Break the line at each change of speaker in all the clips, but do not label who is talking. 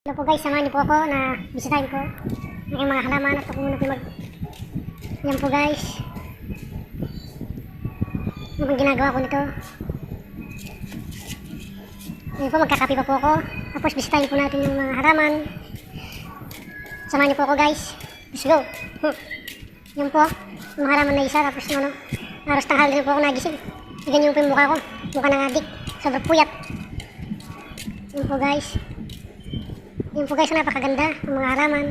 Hello po guys, samahan niyo po ako na bisitahin po ng mga halaman at ako muna po Yan po guys. Ano bang ginagawa ko nito? Yan po, magkakape pa po ako. Tapos bisitahin po natin yung mga halaman. Samahan niyo po ako guys. Let's go! Yan po, yung mga halaman na isa. Tapos ano, aros tanghal rin po ako nagising. Ganyan po yung mukha ko. Mukha ng adik. Sobrang puyat. Yan po guys. Yan po guys, napakaganda ng mga halaman.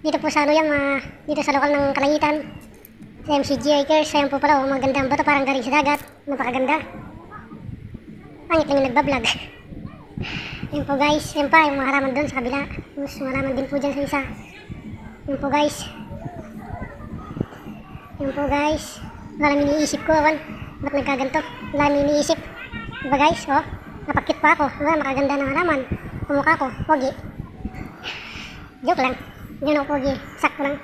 Dito po sa ano yan, dito sa lokal ng Kalangitan. Sa MCG Acres, ayan po pala, maganda ang bato, parang galing sa dagat. Napakaganda. Pangit lang yung nagbablog. Yan po guys, yan pa, yung mga halaman doon sa kabila. Yung mga halaman din po dyan sa isa. Yan po guys. Yan po guys. Wala lang iniisip ko, ba't nagkaganto? Wala lang iniisip. Diba guys, oh, napakit pa ako. Diba, makaganda ng halaman. Pumukha ko, pogi. Joke lang. Yun ako, pogi. Sakto lang.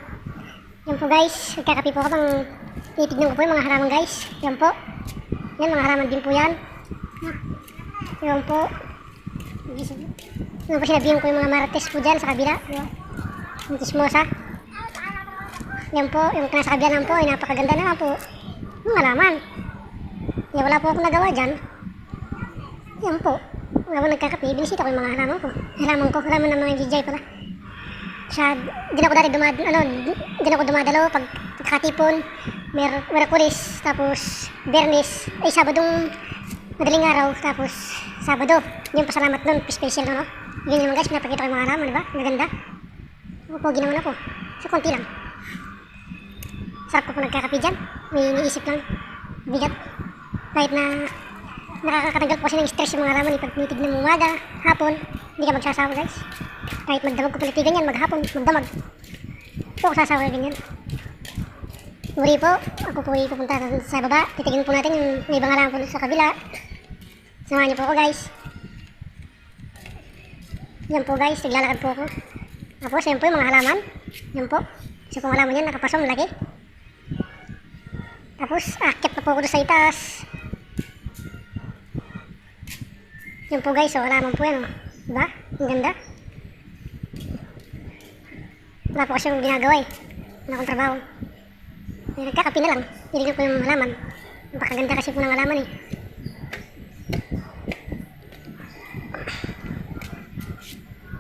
Yan po guys, nagkakapi po ako pang titignan ko po yung mga halaman guys. Yan po. Yan, mga halaman din po yan. Yan po. Yan po, sinabihan ko yung mga marites po dyan sa kabila. Yung tismosa. Yan po, yung nasa kabila naman po, ay napakaganda na po. Yung halaman. Yan, wala po akong nagawa dyan. Yan po. Habang nagkakape, binisita ko yung mga halaman ko. Halaman ng mga GJ pala. Diyan ako dati dumadalo pag katipon, Merkuris, tapos Bernes, ay Sabadong madaling araw, tapos Sabado. Yung pasalamat nun, special no? Yun naman guys, pinapakita ko yung mga halaman, diba? Maganda. Pogi naman ako. So, konti lang. Sarap ko po nagkakape dyan. May iniisip lang. Bigat. Kahit na nakakatanggal po kasi ng stress yung mga halaman. Pag tinitignan mo umaga, hapon, hindi ka magsasawa guys. Kahit magdamag ko palitigan yan, maghapon, magdamag. Po ako sasawa ganyan. Uri po, ako po pupunta sa baba. Titignan po natin yung may ibang halaman po sa kabila. Samahan niyo po ako guys. Yan po guys, naglalakad po ako. Tapos yan po yung mga halaman. Yan po. Isa pong halaman yan, nakapasom, laki. Tapos aakyat pa po ako doon sa itaas. Yan po guys, halaman po yan. Diba? Ang ganda. Wala po kasi yung ginagawa eh. Wala akong trabaho. Nagkakapi na lang. Tinignan ko yung halaman. Napakaganda kasi po ng halaman eh.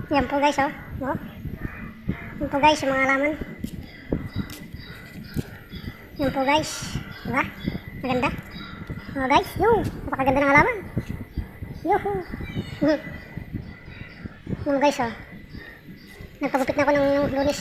Yan po guys, oh. Yan po guys, yung mga halaman. Yan po guys. Diba? Maganda. Oh guys, yung napakaganda ng halaman. Yuhu! Yan guys, oh. Nagpagupit na ako ng Lunes.